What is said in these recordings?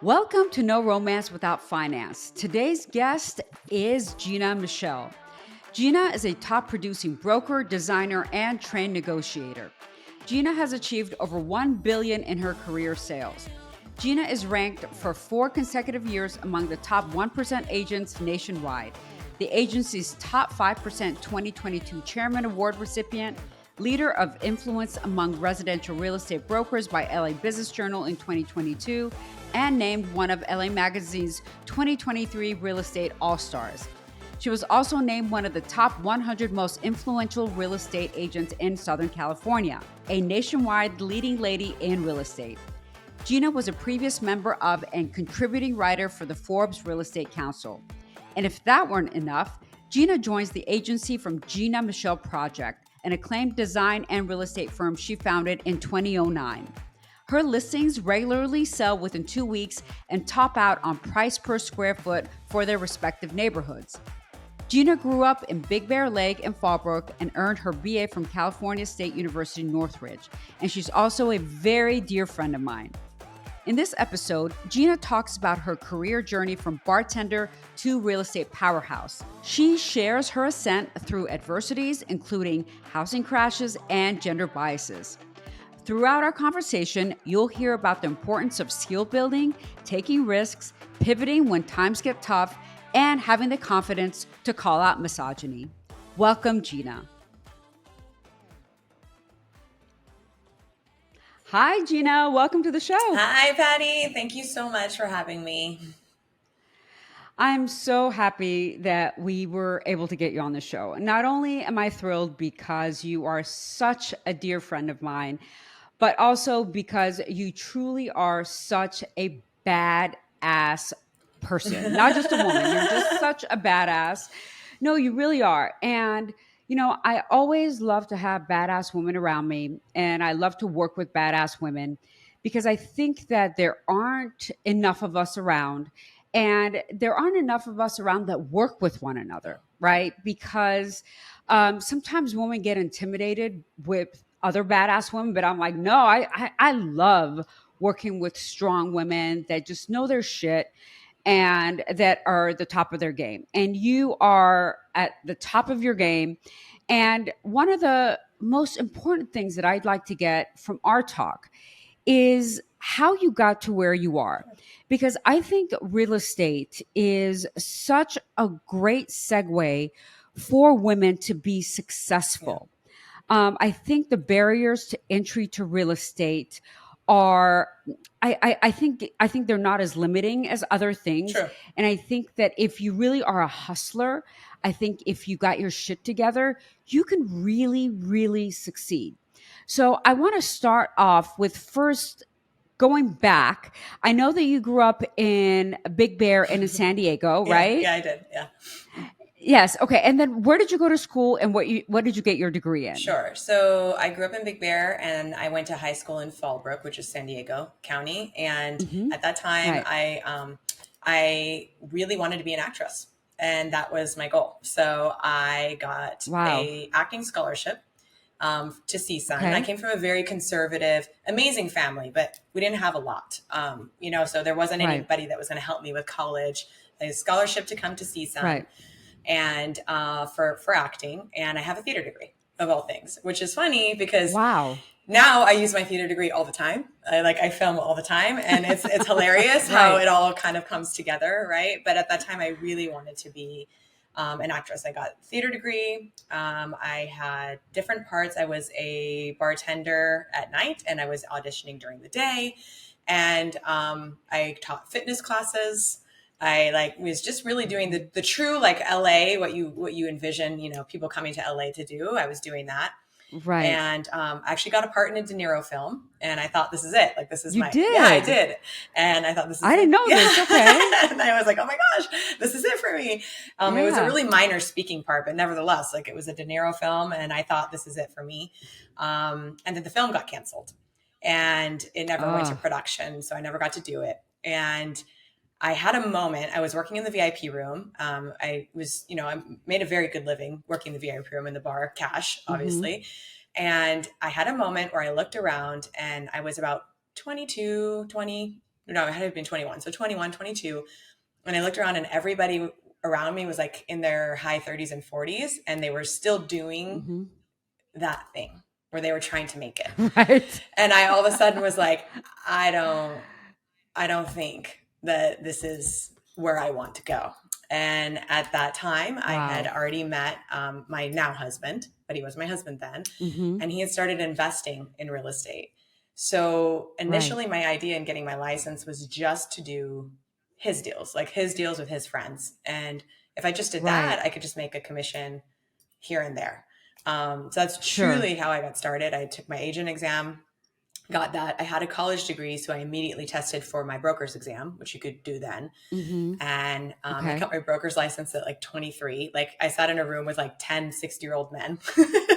Welcome to No Romance Without Finance. Today's guest is Gina Michelle. Gina is a top producing broker, designer, and trained negotiator. Gina has achieved over $1 billion in her career sales. Gina is ranked for 4 consecutive years among the top 1% agents nationwide, the agency's top 5% 2022 Chairman Award recipient, leader of influence among residential real estate brokers by LA Business Journal in 2022, and named one of LA Magazine's 2023 Real Estate All-Stars. She was also named one of the top 100 most influential real estate agents in Southern California, a nationwide leading lady in real estate. Gina was a previous member of and contributing writer for the Forbes Real Estate Council. And if that weren't enough, Gina joins the agency from Gina Michelle Project, an acclaimed design and real estate firm she founded in 2009. Her listings regularly sell within 2 weeks and top out on price per square foot for their respective neighborhoods. Gina grew up in Big Bear Lake and Fallbrook and earned her BA from California State University Northridge, and she's also a very dear friend of mine. In this episode, Gina talks about her career journey from bartender to real estate powerhouse. She shares her ascent through adversities, including housing crashes and gender biases. Throughout our conversation, you'll hear about the importance of skill building, taking risks, pivoting when times get tough, and having the confidence to call out misogyny. Welcome, Gina. Hi, Gina. Welcome to the show. Hi, Patty. Thank you so much for having me. I'm so happy that we were able to get you on the show. Not only am I thrilled because you are such a dear friend of mine, but also because you truly are such a badass person, not just a woman. You're just such a badass. No, you really are. And, I always love to have badass women around me, and I love to work with badass women because I think that there aren't enough of us around. And there aren't enough of us around that work with one another, right? Because sometimes women get intimidated with other badass women, but I'm like, no, I love working with strong women that just know their shit and that are the top of their game. And you are at the top of your game. And one of the most important things that I'd like to get from our talk is how you got to where you are. Because I think real estate is such a great segue for women to be successful. I think the barriers to entry to real estate are I think they're not as limiting as other things. True. And I think that if you really are a hustler, I think if you got your shit together, you can really, really succeed. So I want to start off with first going back. I know that you grew up in Big Bear and in San Diego, right? Yeah, I did. Yeah. Yes. Okay. And then where did you go to school and what did you get your degree in? Sure. So I grew up in Big Bear and I went to high school in Fallbrook, which is San Diego County. And Hmm. at that time, Right. I really wanted to be an actress, and that was my goal. So I got Wow. a acting scholarship to CSUN. I Okay. came from a very conservative, amazing family, but we didn't have a lot, so there wasn't Right. anybody that was going to help me with college. A scholarship to come to CSUN Right. and for acting, and I have a theater degree of all things, which is funny because Wow. now I use my theater degree all the time. I film all the time, and it's hilarious how Right. it all kind of comes together, right? But at that time, I really wanted to be an actress. I got a theater degree. I had different parts. I was a bartender at night, and I was auditioning during the day, and I taught fitness classes. I was just really doing the true LA, what you envision, people coming to LA to do. I was doing that. Right. And I actually got a part in a De Niro film, and I thought, this is it. Like, this is You yeah, I did. did. And I thought, this is I it. didn't know Yeah. this. Okay. And I was like, oh my gosh, this is it for me. It was a Yeah. really minor speaking part, but nevertheless, it was a De Niro film, and I thought, this is it for me. And then the film got canceled, and it never went to production, so I never got to do it. And I had a moment. I was working in the VIP room. I made a very good living working the VIP room in the bar, cash, obviously. And I had a moment where I looked around, and I was about 22, 20, no, I had been 21. So 21, 22. And I looked around and everybody around me was like in their high 30s and 40s. And they were still doing Mm-hmm. that thing where they were trying to make it. Right. And I all of a sudden was like, I don't think that this is where I want to go. And at that time, I had Wow. already met my now husband, but he was my husband then. Mm-hmm. And he had started investing in real estate. So Right. initially, my idea in getting my license was just to do his deals, like his deals with his friends. And if I just did Right. that, I could just make a commission here and there. So that's Sure. truly how I got started. I took my agent exam, got that. I had a college degree, so I immediately tested for my broker's exam, which you could do then. Mm-hmm. And I Okay. got my broker's license at like 23. Like I sat in a room with like 10, 60-year-old men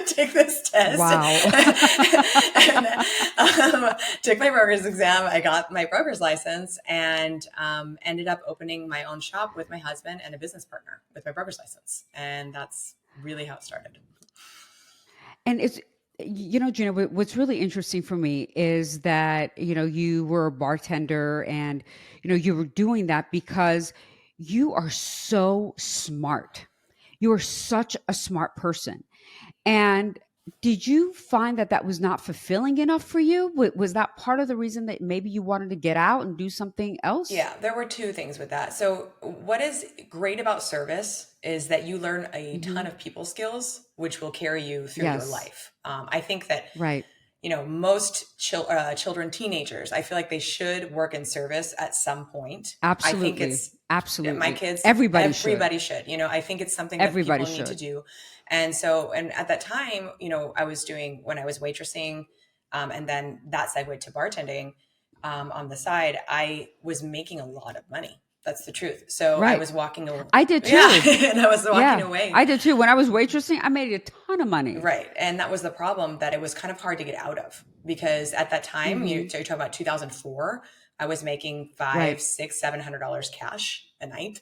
take this test Wow. and took my broker's exam. I got my broker's license and ended up opening my own shop with my husband and a business partner with my broker's license. And that's really how it started. And it's, Gina, what's really interesting for me is that, you were a bartender and, you were doing that because you are so smart. You are such a smart person. And did you find that that was not fulfilling enough for you? Was that part of the reason that maybe you wanted to get out and do something else? Yeah, there were two things with that. So, what is great about service is that you learn a Hmm. ton of people skills, which will carry you through your Yes. life. I think that, Right. most children, teenagers, I feel like they should work in service at some point. I think Absolutely. it's my Absolutely. kids, Everybody should. everybody should. I think it's something that Everybody people need to should. do. And so, and at that time, I was doing when I was waitressing, and then that segued to bartending on the side. I was making a lot of money. That's the truth. So I Right. was walking away. I did Yeah, too. and I was walking Yeah, away. I did too. When I was waitressing, I made a ton of money. Right. And that was the problem, that it was kind of hard to get out of, because at that time, Hmm. so you're talking about 2004, I was making five, Right. six, $700 cash a night,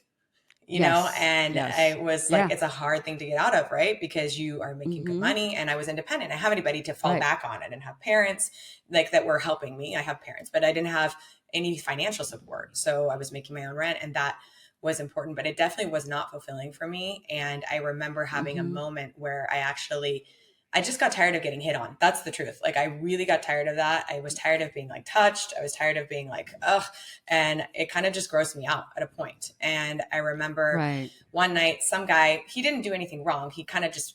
Yes. and Yes. I was like, Yeah. it's a hard thing to get out of, right? Because you are making good Hmm. money, and I was independent. I didn't have anybody to fall Right. back on. I didn't have parents like that were helping me. I have parents, but I didn't have any financial support. So I was making my own rent, and that was important, but it definitely was not fulfilling for me. And I remember having a Hmm. moment where I just got tired of getting hit on. That's the truth. Like I really got tired of that. I was tired of being like touched. I was tired of being like, ugh. And it kind of just grossed me out at a point. And I remember Right. one night, some guy, he didn't do anything wrong. He kind of just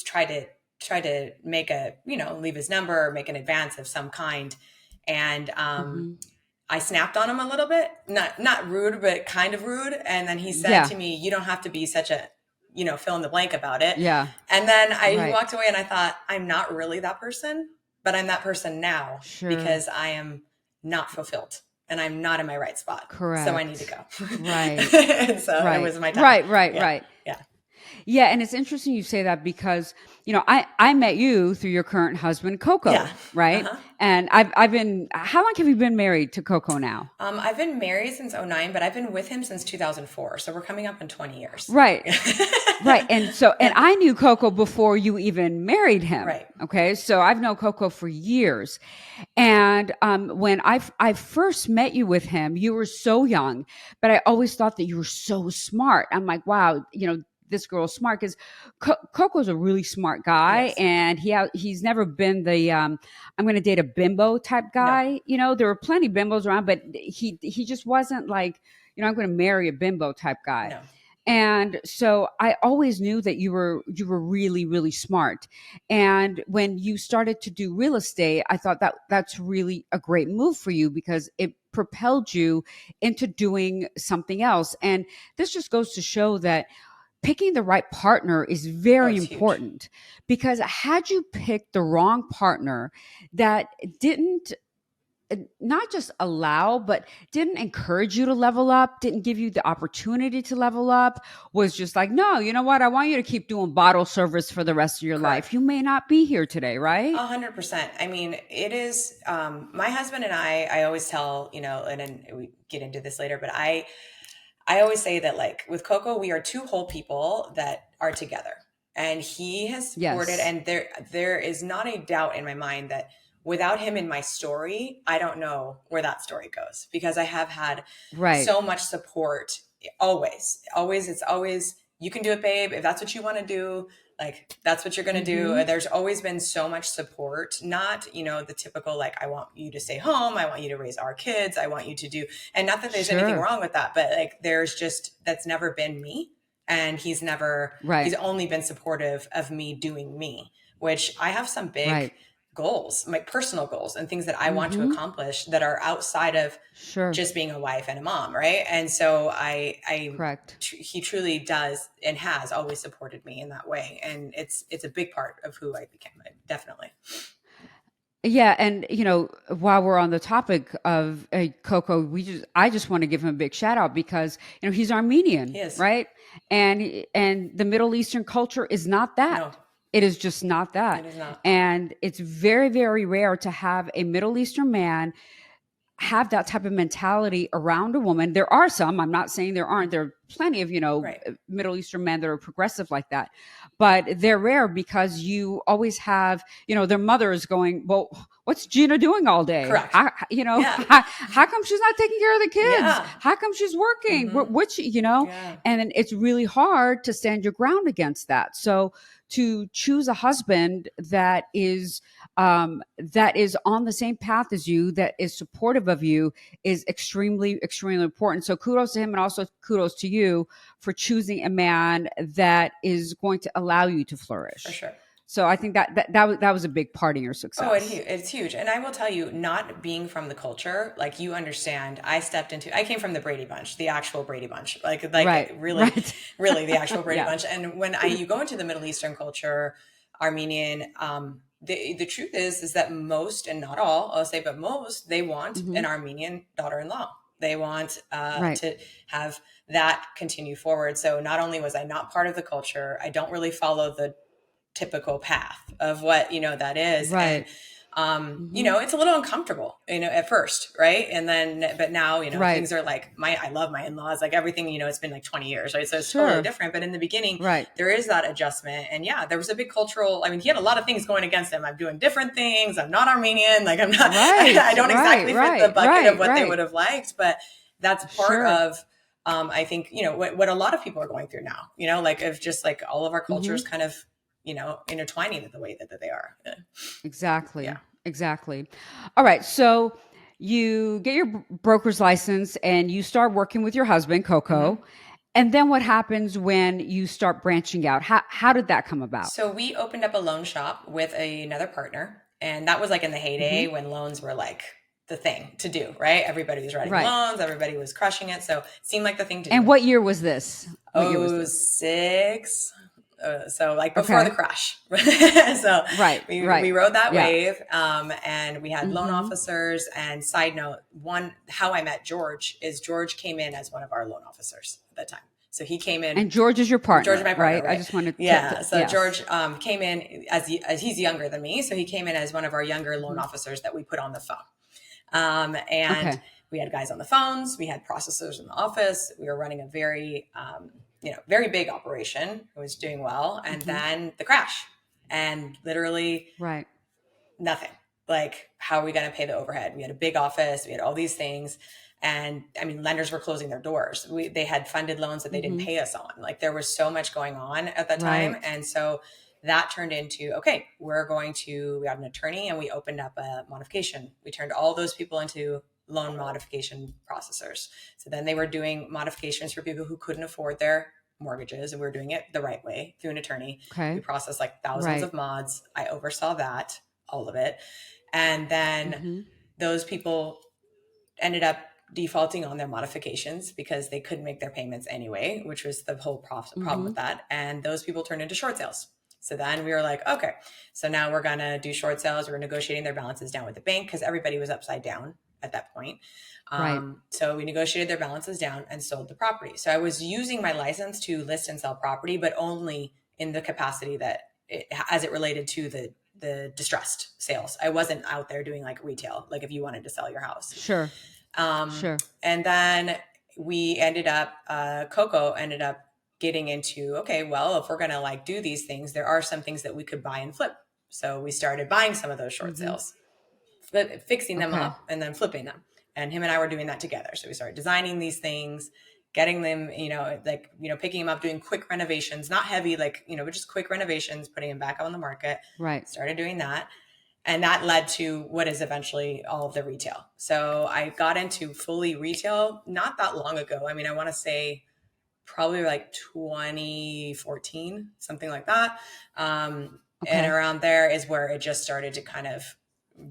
tried to make leave his number or make an advance of some kind. And Hmm. I snapped on him a little bit, not rude, but kind of rude. And then he said Yeah. to me, "You don't have to be such a, fill in the blank about it." Yeah. And then he Right. walked away, and I thought, I'm not really that person, but I'm that person now Sure. because I am not fulfilled and I'm not in my right spot. So I need to Correct. go. Right. And so it Right. was my time. Right. Right. Yeah. Right. Yeah. Yeah, and it's interesting you say that because I met you through your current husband Yeah. Coco, right? Uh-huh. And I've been, how long have you been married to Coco now? I've been married since '09, but I've been with him since 2004. So we're coming up on 20 years. Right. Right. And so, and Yeah. I knew Coco before you even married him. Right. Okay. So I've known Coco for years. And when I first met you with him, you were so young, but I always thought that you were so smart. I'm like, wow, this girl's smart because Coco's a really smart guy, Yes. and he's never been the I'm going to date a bimbo type No. guy. There were plenty of bimbos around, but he just wasn't like, I'm going to marry a bimbo type guy. No. And so I always knew that you were really, really smart. And when you started to do real estate, I thought that that's really a great move for you because it propelled you into doing something else. And this just goes to show that picking the right partner is Oh, very it's huge. important, because had you picked the wrong partner that didn't not just allow, but didn't encourage you to level up, didn't give you the opportunity to level up, was just like, no, you know what? I want you to keep doing bottle service for the rest of your life. Correct. You may not be here today, right? 100%. I mean, it is, my husband and I always tell, and then we get into this later, but I always say that like with Coco, we are two whole people that are together, and he has supported, Yes. and there is not a doubt in my mind that without him in my story, I don't know where that story goes, because I have had Right. so much support. Always, it's always, you can do it, babe. If that's what you want to do, like, that's what you're going to do. There's always been so much support, not, the typical, like, I want you to stay home. I want you to raise our kids. I want you to do, and not that there's anything wrong with that, but like, that's never been me. And he's only been supportive of me doing me, which I have some big goals, my personal goals and things that I want to accomplish that are outside of just being a wife and a mom. Right. And so he truly does and has always supported me in that way. And it's a big part of who I became. Definitely. Yeah, and while we're on the topic of Coco, I just want to give him a big shout out because he's Armenian, He is. right? And the Middle Eastern culture is not that. No. It is just not that. It is not. And it's very, very rare to have a Middle Eastern man have that type of mentality around a woman. There are some, I'm not saying there aren't, there are plenty of, Middle Eastern men that are progressive like that, but they're rare because you always have, their mothers going, well, what's Gina doing all day? Correct. How come she's not taking care of the kids? Yeah. How come she's working? And then it's really hard to stand your ground against that. So to choose a husband that is on the same path as you, that is supportive of you, is extremely, extremely important. So kudos to him, and also kudos to you for choosing a man that is going to allow you to flourish. For sure. So I think that was a big part of your success. Oh, it's huge. And I will tell you, not being from the culture, like, you understand, I came from the Brady Bunch, the actual Brady Bunch, really the actual Brady Bunch. And when you go into the Middle Eastern culture, Armenian, the truth is that most, and not all, I'll say, but most, they want an Armenian daughter-in-law. They want to have that continue forward. So not only was I not part of the culture, I don't really follow the typical path of what that is, and it's a little uncomfortable at first, right? And then but now things are like, I love my in-laws, like everything, it's been like 20 years, right? So it's totally different. But in the beginning, there is that adjustment. And there was a big cultural, he had a lot of things going against him. I'm doing different things, I'm not Armenian, like I'm not I don't exactly fit the bucket of what they would have liked, but that's part of I think what a lot of people are going through now, like, of just like all of our cultures kind of intertwining in the way that they are. Exactly. Yeah. Exactly. All right. So you get your broker's license and you start working with your husband, Coco. And then what happens when you start branching out? How did that come about? So we opened up a loan shop with another partner. And that was like in the heyday when loans were like the thing to do, right? Everybody was writing loans. Everybody was crushing it. So it seemed like the thing to do. And what year was this? 2006. So like before the crash. So we rode that wave, and we had loan officers. And side note, how I met George is George came in as one of our loan officers at that time. So he came in, and George is your partner. George is my partner, right? I just wanted to, George came in as he's younger than me, so he came in as one of our younger loan officers that we put on the phone. We had guys on the phones, we had processors in the office. We were running a very very big operation. It was doing well. And then the crash, and literally nothing. Like, how are we going to pay the overhead? We had a big office. We had all these things. And lenders were closing their doors. They had funded loans that they didn't pay us on. Like, there was so much going on at that time. And so that turned into, okay, we had an attorney, and we opened up a modification. We turned all those people into loan modification processors. So then they were doing modifications for people who couldn't afford their mortgages, and we were doing it the right way through an attorney. We processed like thousands of mods. I oversaw that, all of it. And then those people ended up defaulting on their modifications because they couldn't make their payments anyway, which was the whole problem with that. And those people turned into short sales. So then we were like, okay, so now we're going to do short sales. We're negotiating their balances down with the bank because everybody was upside down at that point. So we negotiated their balances down and sold the property. So I was using my license to list and sell property, but only in the capacity that as it related to the distressed sales. I wasn't out there doing like retail, like if you wanted to sell your house. Sure. And then we ended up, Coco ended up getting into, okay, well, if we're going to like do these things, there are some things that we could buy and flip. So we started buying some of those short sales. fixing them Okay. up and then flipping them. And him and I were doing that together. So we started designing these things, getting them, picking them up, doing quick renovations, not heavy, but just quick renovations, putting them back on the market. Right. Started doing that. And that led to what is eventually all of the retail. So I got into fully retail not that long ago. I mean, I want to say probably like 2014, something like that. And Okay. around there is where it just started to kind of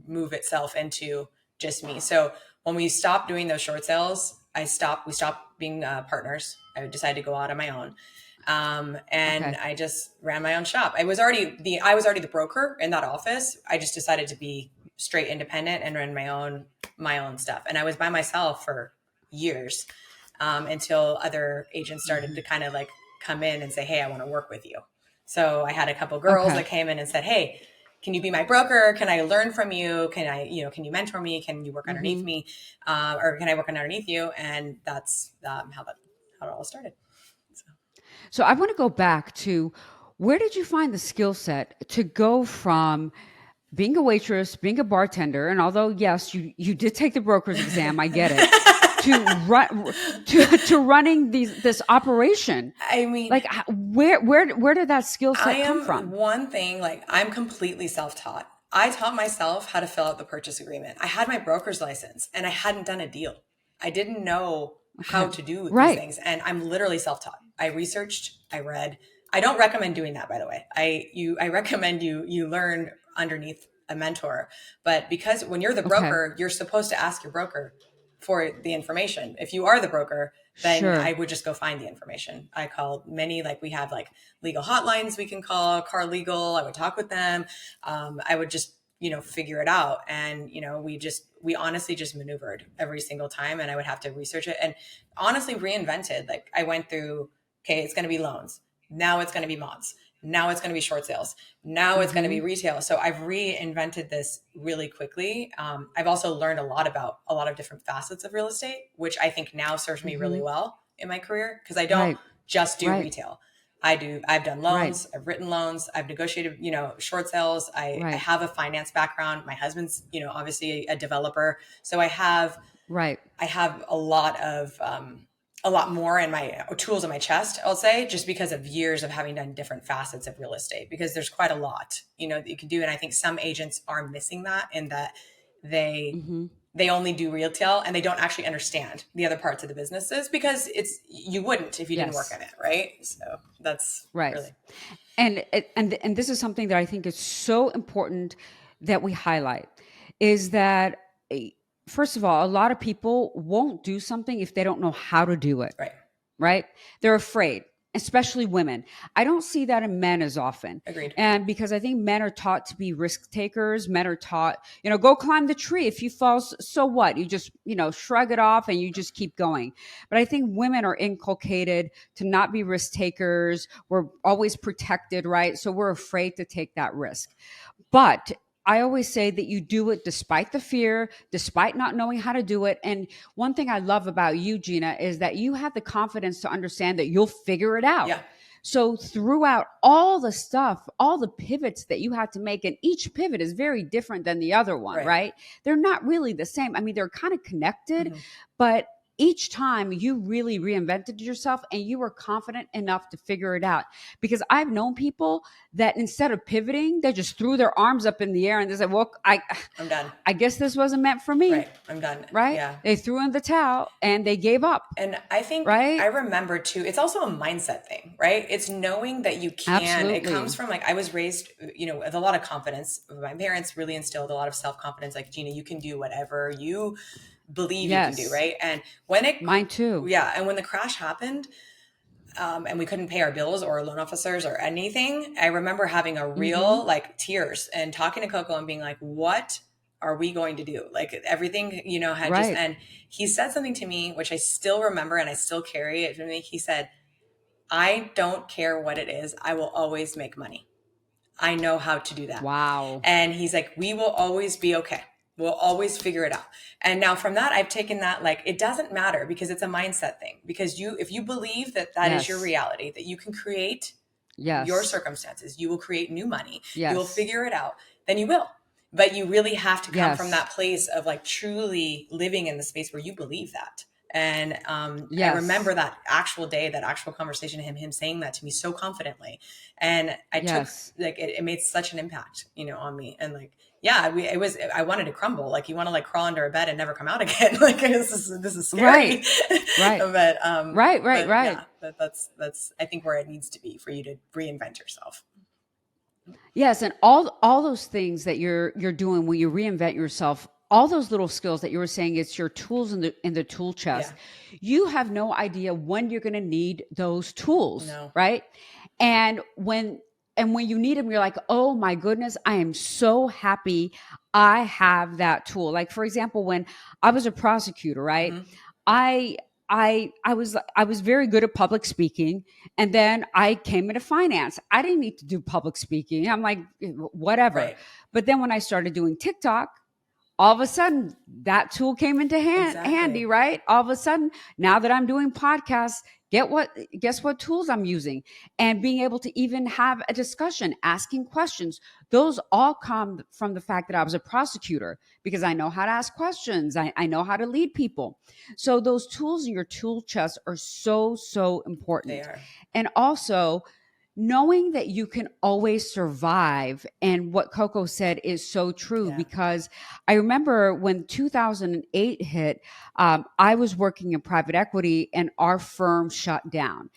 move itself into just me. So when we stopped doing those short sales, we stopped being partners. I decided to go out on my own. And Okay. I just ran my own shop. I was already the broker in that office. I just decided to be straight independent and run my own stuff. And I was by myself for years, until other agents started to kind of like come in and say, "Hey, I want to work with you." So I had a couple girls Okay. that came in and said, "Hey, can you be my broker? Can I learn from you? Can you mentor me? Can you work underneath me? Or can I work underneath you?" And that's how it all started. So. So I want to go back to, where did you find the skill set to go from being a waitress, being a bartender, and although yes, you did take the broker's exam, I get it, to run to running this operation. I mean, Like, where did that skill I set come am from? one thing, like I'm completely self-taught. I taught myself how to fill out the purchase agreement. I had my broker's license and I hadn't done a deal. I didn't know how Okay. to do these Right. things. And I'm literally self-taught. I researched, I read. I don't recommend doing that, by the way. I recommend you learn underneath a mentor. But because when you're the Okay. broker, you're supposed to ask your broker for the information. If you are the broker, then I Sure. would just go find the information. I called many, like we have like legal hotlines we can call, car legal. I would talk with them. I would just, figure it out. And, we honestly just maneuvered every single time, and I would have to research it and honestly reinvented. Like I went through, okay, it's going to be loans. Now it's going to be mods. Now it's going to be short sales. Now it's going to be Mm-hmm. retail. So I've reinvented this really quickly. I've also learned a lot about a lot of different facets of real estate, which I think now serves me really Mm-hmm. well in my career, because I don't Right. just do Right. retail. I've done Right. loans, I've written loans, I've negotiated, short sales. I Right. have a finance background. My husband's, obviously a developer. So Right. I have a lot more in my tools in my chest, I'll say, just because of years of having done different facets of real estate, because there's quite a lot, that you can do. And I think some agents are missing that, in that they, Mm-hmm. they only do retail and they don't actually understand the other parts of the businesses, because you wouldn't if you didn't work Yes. in it. Right. So that's Right. really, And this is something that I think is so important that we highlight, is that, eh, first of all, a lot of people won't do something if they don't know how to do it, right. right? They're afraid, especially women. I don't see that in men as often. Agreed. And because I think men are taught to be risk takers, men are taught, go climb the tree. If you fall, so what? You just, shrug it off and you just keep going. But I think women are inculcated to not be risk takers. We're always protected, right? So we're afraid to take that risk. But I always say that you do it despite the fear, despite not knowing how to do it. And one thing I love about you, Gina, is that you have the confidence to understand that you'll figure it out. Yeah. So throughout all the stuff, all the pivots that you had to make, and each pivot is very different than the other one, Right. right? They're not really the same. I mean, they're kind of connected, Mm-hmm. but each time you really reinvented yourself and you were confident enough to figure it out. Because I've known people that instead of pivoting, they just threw their arms up in the air and they said, well, I'm done. I guess this wasn't meant for me, Right. I'm done. right? Yeah. They threw in the towel and they gave up, And I think right? I remember too, it's also a mindset thing, right? It's knowing that you can, it comes Absolutely. from, like, I was raised, with a lot of confidence. My parents really instilled a lot of self-confidence, like, Gina, you can do whatever you believe you can do, Yes. right? And when Mine too. yeah, and when the crash happened, and we couldn't pay our bills or loan officers or anything, I remember having a Mm-hmm. real, like, tears and talking to Coco and being like, what are we going to do? Like, everything, had just, Right. and he said something to me, which I still remember and I still carry it with me. He said, I don't care what it is. I will always make money. I know how to do that. Wow. And he's like, we will always be okay. We'll always figure it out. And now from that, I've taken that, like, it doesn't matter, because it's a mindset thing. Because if you believe that that is your Yes. reality, that you can create your Yes. circumstances, you will create new money, you will Yes. figure it out, then you will. But you really have to come from Yes. that place of like truly living in the space where you believe that. And I remember Yes. that actual day, that actual conversation, him saying that to me so confidently. And I took Yes. like, it made such an impact, on me. And like, yeah, I wanted to crumble. Like you want to like crawl under a bed and never come out again. Like this is scary. Right. Right. but, Right. Right. but Right. yeah, that's, I think where it needs to be for you to reinvent yourself. Yes, and all those things that you're doing when you reinvent yourself, all those little skills that you were saying, it's your tools in the tool Yeah. chest. You have no idea when you're going to need those tools, No. right? And when you need them, you're like, oh my goodness, I am so happy I have that tool. Like for example, when I was a prosecutor, right? Mm-hmm. I I was very good at public speaking, and then I came into finance. I didn't need to do public speaking. I'm like, whatever. Right. But then when I started doing TikTok, all of a sudden that tool came into handy, Exactly. right? All of a sudden, now that I'm doing podcasts, guess what tools I'm using, and being able to even have a discussion, asking questions. Those all come from the fact that I was a prosecutor, because I know how to ask questions. I know how to lead people. So those tools in your tool chest are so They important. are. And also, knowing that you can always survive. And what Coco said is so true, Yeah. because I remember when 2008 hit, I was working in private equity and our firm shut down.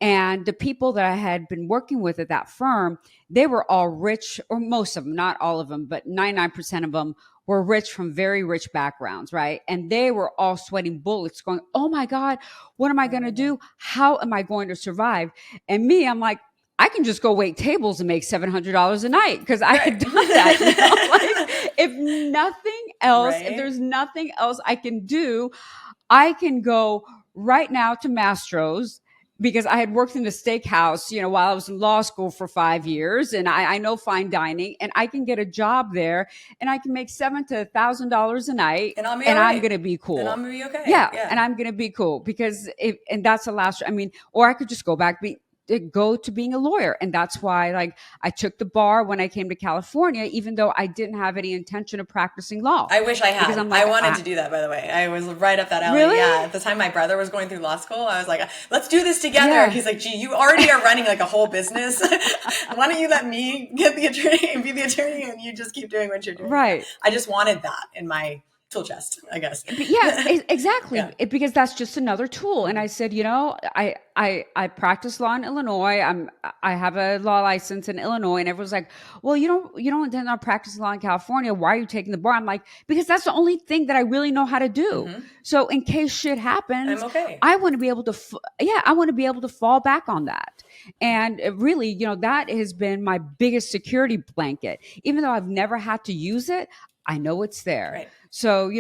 And the people that I had been working with at that firm, they were all rich, or most of them, not all of them, but 99% of them were rich from very rich backgrounds, right? And they were all sweating bullets, going, oh my God, what am I going to Everything. do? How am I going to survive? And me, I'm like, I can just go wait tables and make $700 a night, because I had Right. done that, like if nothing else, if Right. there's nothing else I can do, I can go right now to Mastro's, because I had worked in a steakhouse, while I was in law school for 5 years, and I know fine dining, and I can get a job there, and I can make $700 to $1,000 a night, And I'll be and all I'm right. gonna be And I'm cool. gonna be okay. Yeah, and Yeah. I'm gonna be cool, because and that's the last. I mean, or I could just go to being a lawyer, and that's why, like, I took the bar when I came to California, even though I didn't have any intention of practicing law, I wish I because had. I'm I like, wanted to do that, by the way. I was right up that alley. Yeah. really? At the time my brother was going through law school, I was like, let's do this together. Yeah. He's like, gee, you already are running like a whole business. Why don't you let me get the attorney and be the attorney, and you just keep doing what you're doing? Yeah. Right. I just wanted that in my tool chest, I guess. But yeah, exactly. Yeah. Because that's just another tool. And Mhm. I said, I practice law in Illinois. I have a law license in Illinois, and everyone's like, well, you don't intend on practicing law in California. Why are you taking the bar? I'm like, because that's the only thing that I really know how to do. Mhm. So in case shit I'm happens, okay. I want to be able to, I want to be able to fall back on that. And really, that has been my biggest security blanket. Even though I've never had to use it, I know it's there. Right. So,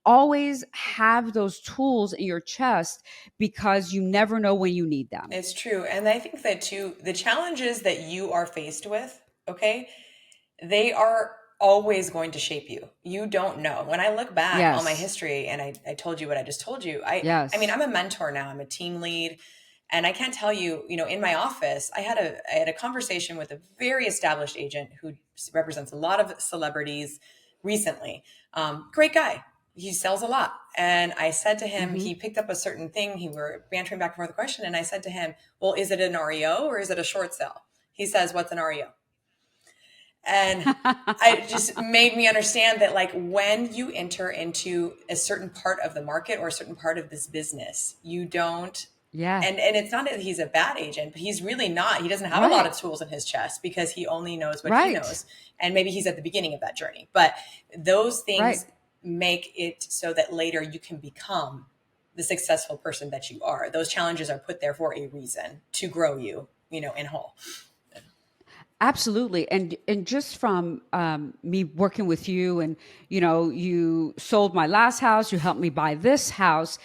always have those tools in your chest, because you never know when you need them. It's true. And I think that too, the challenges that you are faced with, okay, they are always going to shape you. You don't know. When I look back on my Yes. history, and I told you what I just told you, I mean, Yes. I'm a mentor now, I'm a team lead. And I can't tell you, in my office, I had a conversation with a very established agent who represents a lot of celebrities recently. Great guy. He sells a lot. And I said to him, Hmm. he picked up a certain thing. He were bantering back and forth the question. And I said to him, well, is it an REO or is it a short sale? He says, what's an REO? And it just made me understand that, like, when you enter into a certain part of the market or a certain part of this business, you don't, Yeah. and it's not that he's a bad agent, but he's really not. He doesn't have a lot Right. of tools in his chest because he only knows what he Right. knows. And maybe he's at the beginning of that journey. But those Right. things make it so that later you can become the successful person that you are. Those challenges are put there for a reason, to grow you, in whole. Absolutely. And just from me working with you, and you sold my last house, you helped me buy this house,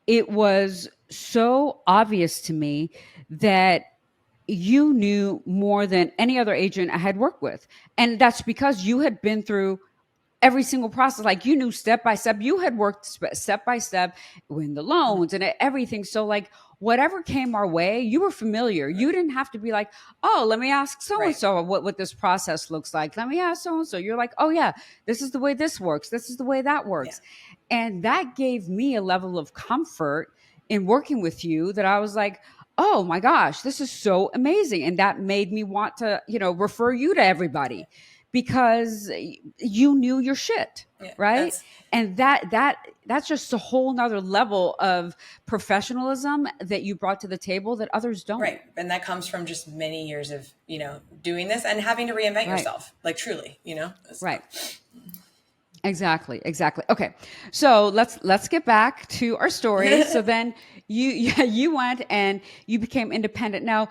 it was so obvious to me that you knew more than any other agent I had worked with. And that's because you had been through every single process. Like, you knew step by step, you had worked step by step in the loans and everything. So, like, whatever came our way, you were familiar. You didn't have to be like, oh, let me ask so and Right. so what this process looks like. Let me ask so and so. You're like, oh yeah, this is the way this works. This is the way that Yeah. works. And that gave me a level of comfort in working with you that I was like, oh my gosh, this is so amazing. And that made me want to, refer you to everybody because you knew your shit, Yeah. right? And that's just a whole nother level of professionalism that you brought to the table that others don't. Right. And that comes from just many years of, doing this and having to reinvent Right. yourself, like truly, so. Right. Exactly. Okay. So let's get back to our story. So then you went and you became independent. Now,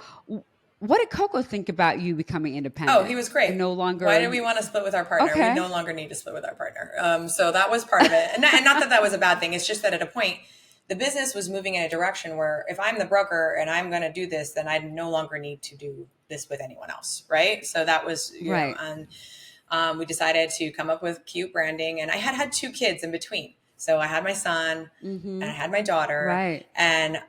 what did Coco think about you becoming Oh, he independent was great. and no Why longer? did we want to split with our partner? We no Okay. longer need to split with our partner. So that was part of it. And not that that was a bad thing. It's just that at a point, the business was moving in a direction where if I'm the broker and I'm going to do this, then I no longer need to do this with anyone else. Right. So that was, Right. and we decided to come up with cute branding. And I had 2 kids in between. So I had my son and I had my daughter. Right. And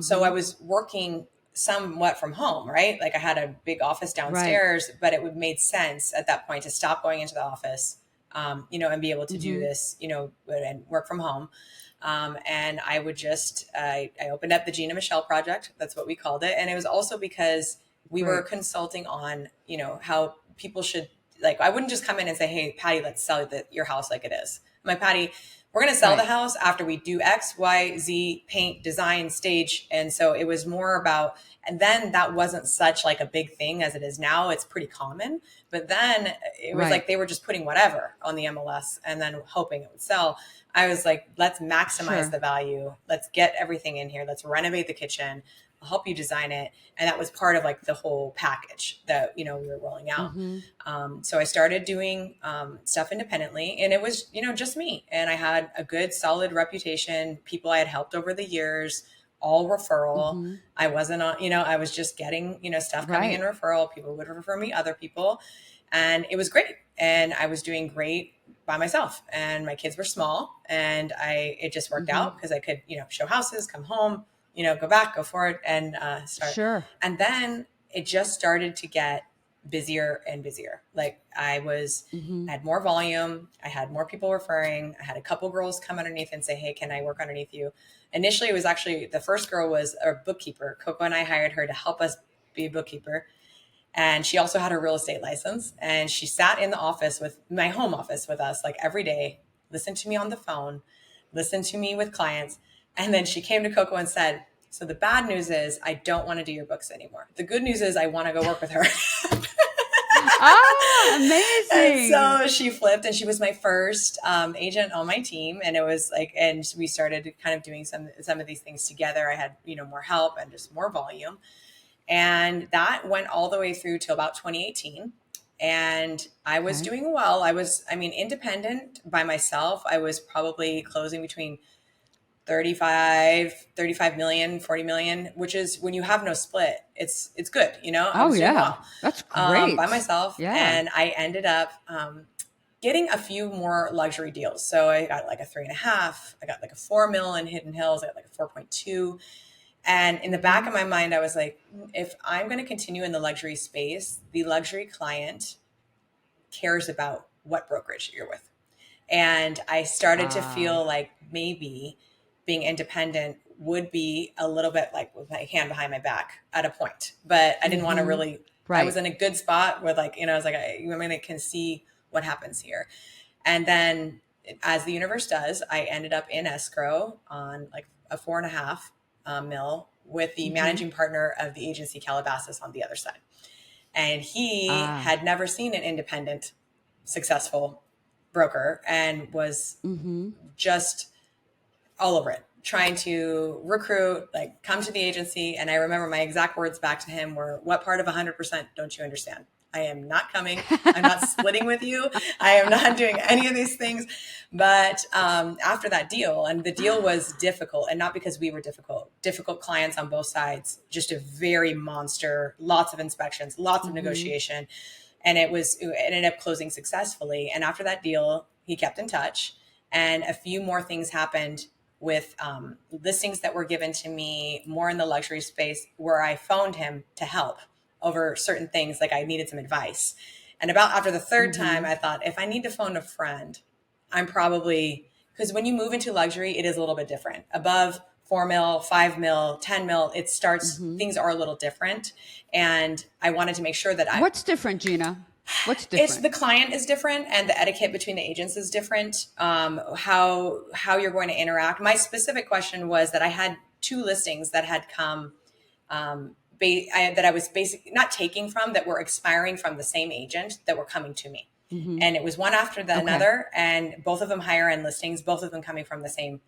so I was working somewhat from home, right? Like I had a big office Right. downstairs, but it would made sense at that point to stop going into the office, and be able to do this, and work from home. And I would just, I opened up the Gina Michelle project. That's what we called it. And it was also because we were Great. consulting on, how people should, like, I wouldn't just come in and say, hey, Patty, let's sell your house like it is. My Patty, we're going to sell the Right. house after we do X, Y, Z, paint, design, stage. And so it was more about, and then that wasn't such like a big thing as it is now. It's pretty common. But then it was Right. like they were just putting whatever on the MLS and then hoping it would sell. I was like, let's maximize the value. Let's get everything in here. Let's renovate the kitchen. I'll help you design it. And that was part of like the whole package that, we were rolling out. So I started doing stuff independently, and it was, just me. And I had a good, solid reputation. People I had helped over the years, all referral. I wasn't on, I was just getting, stuff coming in referral. People would refer me other people. And it was great. And I was doing great by myself. And my kids were small, and it just worked out because I could, show houses, come home, go back, go forward, and start. Sure. And then it just started to get busier and busier. Like I had more volume. I had more people referring. I had a couple girls come underneath and say, hey, can I work underneath you? Initially, it was actually the first girl was a bookkeeper. Coco and I hired her to help us be a bookkeeper. And she also had her real estate license. And she sat in the office with my home office with us like every day, listened to me on the phone, listened to me with clients. And then she came to Coco and said, so the bad news is I don't want to do your books anymore. The good news is I want to go work with her. Oh, amazing. And so she flipped, and she was my first agent on my team. And it was like, and we started kind of doing some of these things together. I had, more help and just more volume. And that went all the way through till about 2018. And I was doing well. Independent by myself. I was probably closing between 35 million, 40 million, which is when you have no split, it's good. I was doing well. That's great. By myself. Yeah. And I ended up, getting a few more luxury deals. So I got like a 3.5, I got like a 4 mil in Hidden Hills. I got like a 4.2. And in the back of my mind, I was like, if I'm going to continue in the luxury space, the luxury client cares about what brokerage you're with. And I started to feel like maybe being independent would be a little bit like with my hand behind my back at a point, but I didn't want to really, I was in a good spot where like, I was like, I can see what happens here. And then as the universe does, I ended up in escrow on like a 4.5 mil with the managing partner of the agency Calabasas on the other side. And he had never seen an independent, successful broker and was just all over it, trying to recruit, like come to the agency. And I remember my exact words back to him were, what part of 100% don't you understand? I am not coming. I'm not splitting with you. I am not doing any of these things. But after that deal, and the deal was difficult, and not because we were difficult clients on both sides, just a very monster, lots of inspections, lots of negotiation. And it ended up closing successfully. And after that deal, he kept in touch. And a few more things happened with listings that were given to me more in the luxury space, where I phoned him to help over certain things, like I needed some advice. And about after the third time, I thought, if I need to phone a friend, I'm probably, because when you move into luxury, it is a little bit different. Above 4 mil, 5 mil, 10 mil, it starts, things are a little different. And I wanted to make sure that What's different, Gina? What's it's different? the client is different, and the etiquette between the agents is different. How you're going to interact. My specific question was that I had 2 listings that had come, that I was basically not taking from, that were expiring from the same agent that were coming to me. And it was one after another, and both of them higher end listings, both of them coming from the same,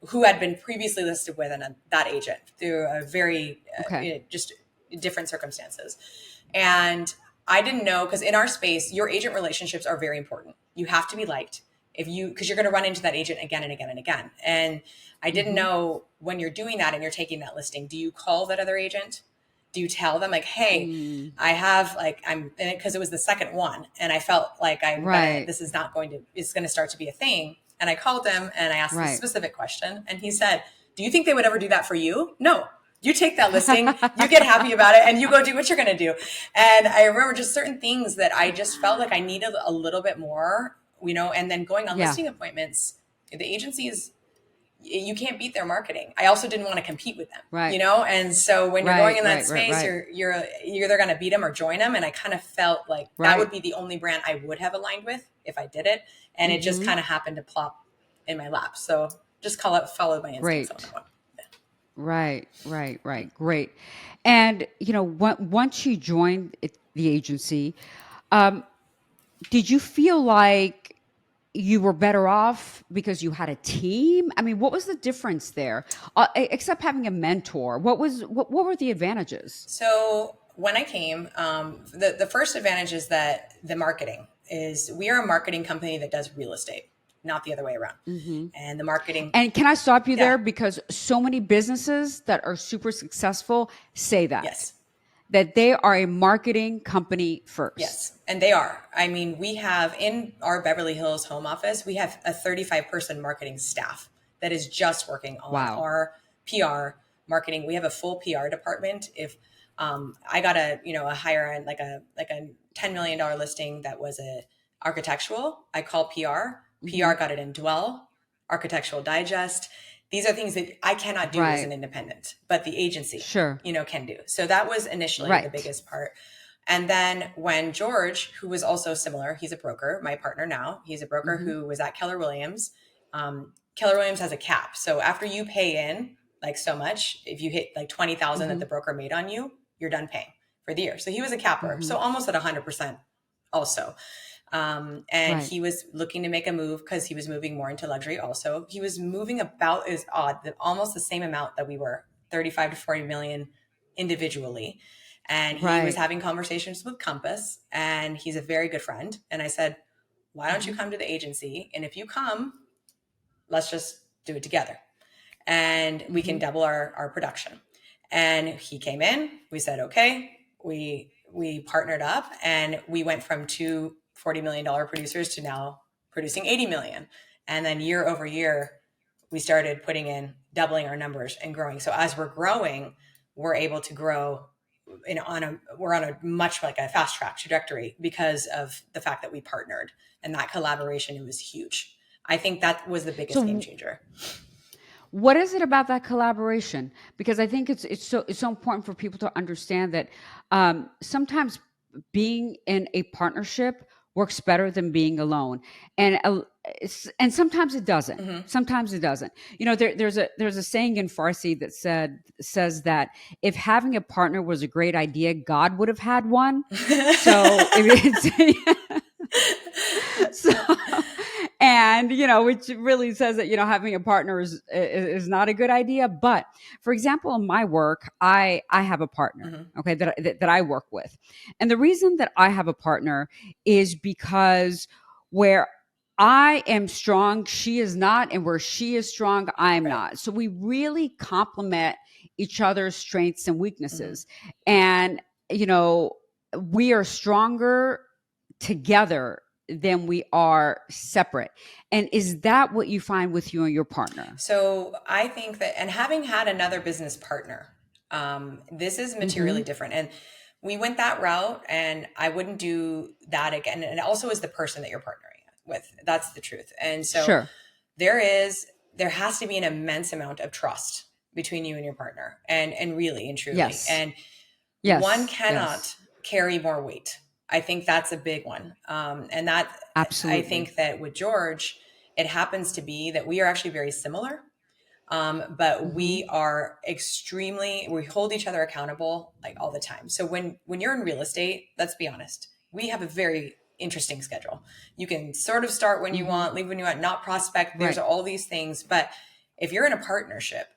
who had been previously listed with that agent through a very just different circumstances. And I didn't know, because in our space, your agent relationships are very important. You have to be liked, because you're going to run into that agent again and again and again. And I didn't know, when you're doing that and you're taking that listing, do you call that other agent? Do you tell them, like, hey, I have, like, because it was the second one, and I felt like this is not going to, it's going to start to be a thing. And I called him and I asked this specific question, and he said, do you think they would ever do that for you? No. You take that listing, you get happy about it, and you go do what you're going to do. And I remember just certain things that I just felt like I needed a little bit more, and then going on listing appointments, the agency is, you can't beat their marketing. I also didn't want to compete with them, And so when you're going in that space, you're either going to beat them or join them. And I kind of felt like that would be the only brand I would have aligned with if I did it. And it just kind of happened to plop in my lap. So just followed my instincts on that one. Right. Great. And, once you joined the agency, did you feel like you were better off because you had a team? I mean, what was the difference there? Except having a mentor, what were the advantages? So when I came, the first advantage is that the marketing is, we are a marketing company that does real estate, not the other way around. And the marketing. And can I stop you there? Because so many businesses that are super successful say that. Yes. That they are a marketing company first. Yes, and they are. I mean, we have, in our Beverly Hills home office, we have a 35-person marketing staff that is just working on our PR marketing. We have a full PR department. If I got a higher end, like a $10 million listing that was a architectural, I call PR. PR got it in Dwell, Architectural Digest. These are things that I cannot do as an independent, but the agency, can do. So that was initially the biggest part. And then when George, who was also similar, he's a broker, my partner now, he's a broker who was at Keller Williams. Keller Williams has a cap. So after you pay in like so much, if you hit like 20,000 that the broker made on you, you're done paying for the year. So he was a capper. So almost at 100% also. And he was looking to make a move because he was moving more into luxury. Also, he was moving about almost the same amount that we were, 35 to 40 million individually. And he was having conversations with Compass, and he's a very good friend. And I said, why don't you come to the agency? And if you come, let's just do it together, and we can double our production. And he came in, we said, okay, we partnered up, and we went from 2 $40 million producers to now producing 80 million. And then year over year, we started doubling our numbers and growing. So as we're growing, we're able to grow we're on a much like a fast track trajectory because of the fact that we partnered, and that collaboration, it was huge. I think that was the biggest game changer. What is it about that collaboration? Because I think it's so important for people to understand that sometimes being in a partnership works better than being alone, and sometimes it doesn't. Sometimes it doesn't. There's a saying in Farsi that says that if having a partner was a great idea, God would have had one. So and which really says that having a partner is not a good idea. But for example, in my work, I have a partner, okay, that I work with, and the reason that I have a partner is because where I am strong, she is not, and where she is strong, I'm not. So we really complement each other's strengths and weaknesses, and we are stronger together than we are separate. And is that what you find with you and your partner? So I think that, and having had another business partner, this is materially Mm-hmm. different. And we went that route, and I wouldn't do that again. And it also is the person that you're partnering with. That's the truth. And so Sure. there is, there has to be an immense amount of trust between you and your partner, and really and truly. Yes. And one Yes. cannot Yes. carry more weight. I think that's a big one. And that, I Absolutely. think that with George, it happens to be that we are actually very similar. But Mm-hmm. we are extremely, we hold each other accountable like all the time. So when you're in real estate, let's be honest, we have a very interesting schedule. You can sort of start when you Mm-hmm. want, leave when you want, not prospect. There's Right. all these things. But if you're in a partnership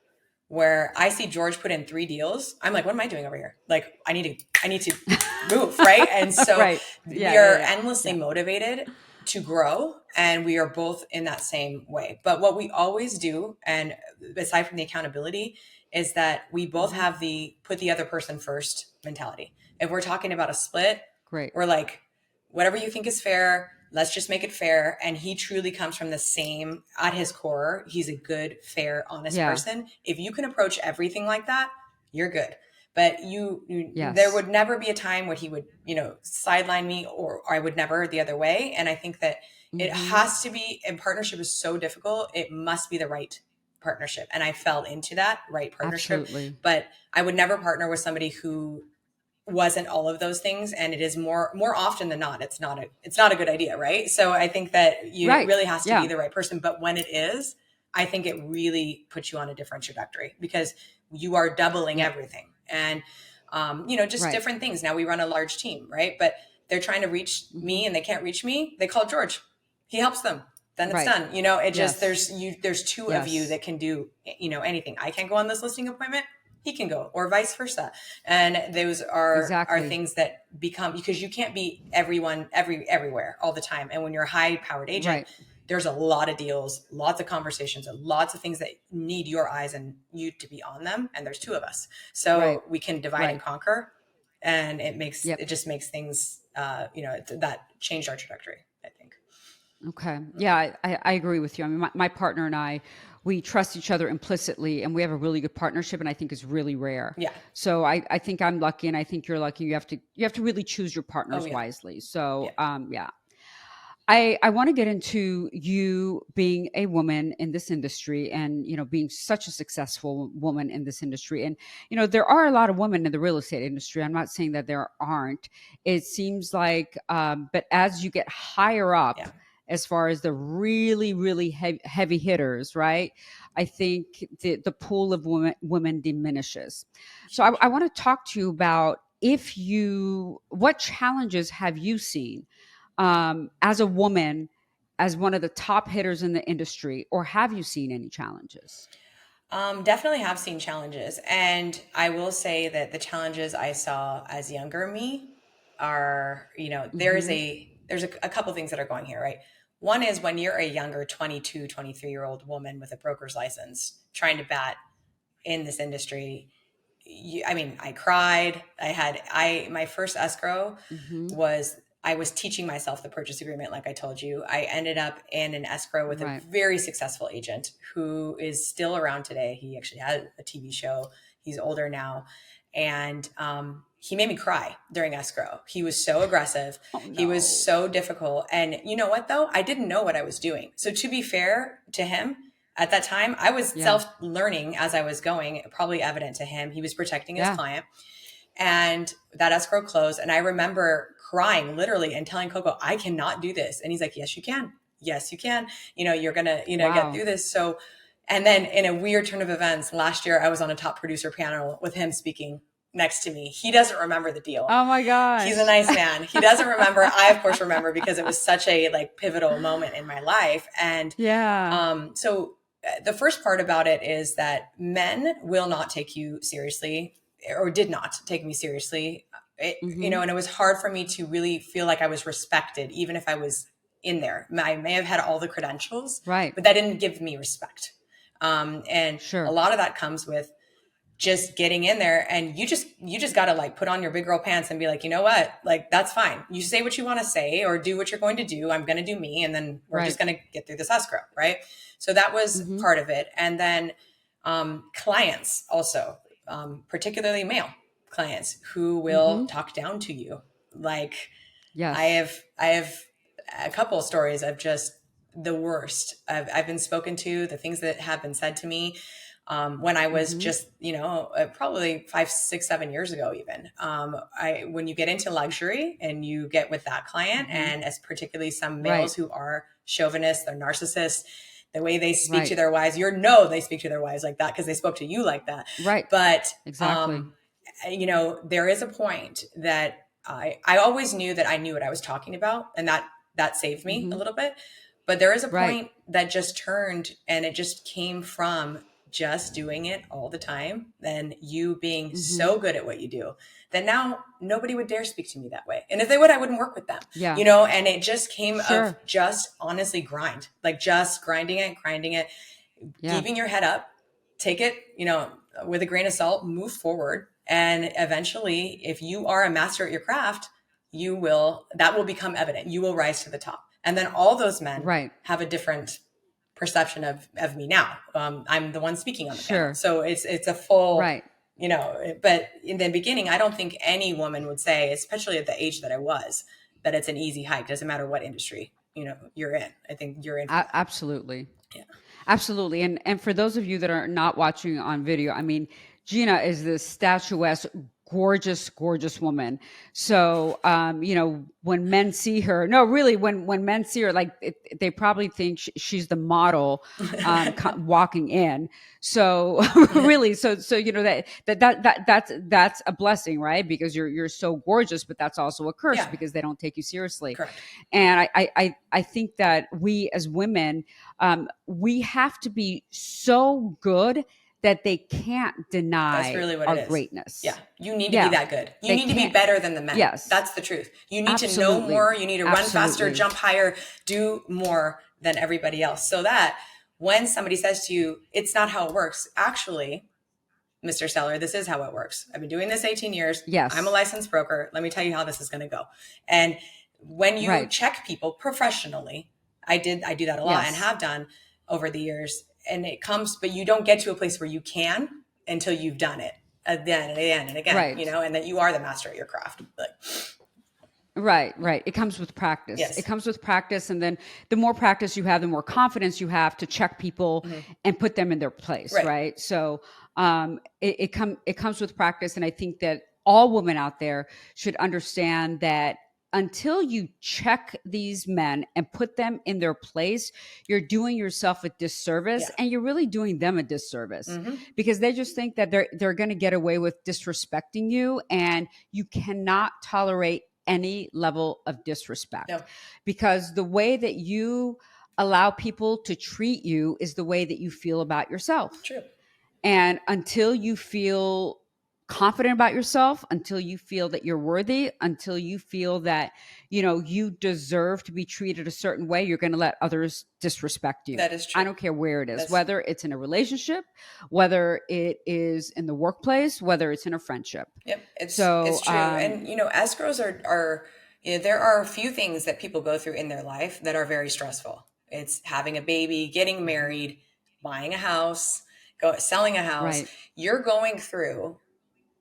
where I see George put in 3 deals, I'm like, what am I doing over here? Like, I need to move, right? And so Right. Yeah. we Yeah. are Yeah. endlessly Yeah. motivated to grow, and we are both in that same way. But what we always do, and aside from the accountability, is that we both Mm-hmm. have the put the other person first mentality. If we're talking about a split, Great. we're like, whatever you think is fair, let's just make it fair. And he truly comes from the same, at his core, he's a good, fair, honest Yeah. person. If you can approach everything like that, you're good. But there Yes. would never be a time where he would, sideline me, or I would never the other way. And I think that it Mm-hmm. has to be, and partnership is so difficult. It must be the right partnership. And I fell into that right partnership, Absolutely. but I would never partner with somebody who wasn't all of those things. And it is more often than not, it's not a good idea, right? So I think that it Right. really has to be Yeah. the right person. But when it is, I think it really puts you on a different trajectory, because you are doubling Yep. everything. And just Right. different things. Now we run a large team, right? But they're trying to reach Mm-hmm. me and they can't reach me, they call George. He helps them, then it's Right. done. It just, Yes. there's two of you Yes. that can do anything. I can't go on this listing appointment, he can go, or vice versa. And those are Exactly. things that become, because you can't be everyone everywhere all the time. And when you're a high powered agent, Right. there's a lot of deals, lots of conversations, and lots of things that need your eyes and you to be on them. And there's two of us, Right. so we can divide and Right. conquer. And Yep. it just makes things, that changed our trajectory, I think. Okay. Yeah, I agree with you. I mean, my partner and I, we trust each other implicitly, and we have a really good partnership, and I think is really rare. Yeah. So I think I'm lucky, and I think you're lucky. You have to really choose your Oh partners yeah. wisely. So Yeah. yeah. I want to get into you being a woman in this industry, and being such a successful woman in this industry. And there are a lot of women in the real estate industry. I'm not saying that there aren't. It seems like but as you get higher up, Yeah. as far as the really really heavy hitters, right, I think the pool of women diminishes. So I want to talk to you about, what challenges have you seen as a woman, as one of the top hitters in the industry, or have you seen any challenges? Definitely have seen challenges. And I will say that the challenges I saw as younger me are, Hmm. there's a couple things that are going here, right? One is when you're a younger 22, 23-year-old woman with a broker's license trying to bat in this industry. I mean, I cried. My first escrow Hmm. was, I was teaching myself the purchase agreement. Like I told you, I ended up in an escrow with a Right. very successful agent who is still around today. He actually had a TV show. He's older now. And he made me cry during escrow. He was so aggressive. Oh He was no. so difficult. And you know what, though? I didn't know what I was doing. So to be fair to him, at that time, I was Yeah. self learning as I was going, probably evident to him. He was protecting his Yeah. client, and that escrow closed. And I remember crying literally and telling Coco, I cannot do this. And he's like, yes, you can. Yes, you can. You're going to, get Wow. through this. So, and then in a weird turn of events, last year I was on a top producer panel with him speaking next to me. He doesn't remember the deal. Oh my He's a gosh. nice man. He doesn't remember. I, of course, remember, because it was such a pivotal moment in my life. And Yeah. so the first part about it is that men will not take you seriously, or did not take me seriously. Hmm. And it was hard for me to really feel like I was respected, even if I was in there. I may have had all the credentials, Right. but that didn't give me respect. And a Sure. lot of that comes with just getting in there, and you just got to like put on your big girl pants and be like, you know what, like, that's fine. You say what you want to say or do what you're going to do. I'm going to do me. And then we're just going to get through this escrow. Right. So that was part of it. And then clients also, particularly male clients who will talk down to you. Like, Yes. I have a couple of stories of just the worst. I've been spoken to, the things that have been said to me. When I was just, probably 5, 6, 7 years ago, even, when you get into luxury and you get with that client, and as particularly some males who are chauvinists, they're narcissists, the way they speak to their wives, they speak to their wives like that because they spoke to you like that. Right. But, exactly. There is a point that I always knew that I knew what I was talking about, and that saved me a little bit. But there is a point that just turned, and it just came from just doing it all the time, and you being so good at what you do that now nobody would dare speak to me that way. And if they would, I wouldn't work with them. Yeah. And it just came of just honestly like just grinding it, keeping your head up, take it, with a grain of salt, move forward. And eventually, if you are a master at your craft, that will become evident. You will rise to the top. And then all those men have a different perception of me now. I'm the one speaking on the panel. So it's a full, but in the beginning, I don't think any woman would say, especially at the age that I was, that it's an easy hike. Doesn't matter what industry, you're in. I think you're in. Absolutely. Yeah. Absolutely. And for those of you that are not watching on video, I mean, Gina is this statuesque, gorgeous, gorgeous woman. So, when men see her, when men see her, like they probably think she's the model walking in. So really, so that's a blessing, right? Because you're so gorgeous, but that's also a curse because they don't take you seriously. Correct. And I think that we as women, we have to be so good that they can't deny That's really what our it is. greatness. Yeah. You need to be that good. You need to be better than the men. Yes. That's the truth. You need to know more. You need to run faster, jump higher, do more than everybody else. So that when somebody says to you, it's not how it works. Actually, Mr. Seller, this is how it works. I've been doing this 18 years. Yes. I'm a licensed broker. Let me tell you how this is going to go. And when you check people professionally, I do that a lot and have done over the years. And it comes, but you don't get to a place where you can until you've done it again and again and again, and that you are the master at your craft. Right. It comes with practice. Yes. It comes with practice. And then the more practice you have, the more confidence you have to check people and put them in their place. Right. So it comes with practice. And I think that all women out there should understand that until you check these men and put them in their place, you're doing yourself a disservice and you're really doing them a disservice because they just think that they're going to get away with disrespecting you, and you cannot tolerate any level of disrespect because the way that you allow people to treat you is the way that you feel about yourself. True. And until you feel confident about yourself, until you feel that you're worthy, until you feel that, you deserve to be treated a certain way, you're going to let others disrespect you. That is true. I don't care where it is, whether it's in a relationship, whether it is in the workplace, whether it's in a friendship. Yep. It's true. And, escrows are there are a few things that people go through in their life that are very stressful. It's having a baby, getting married, buying a house, selling a house. Right. You're going through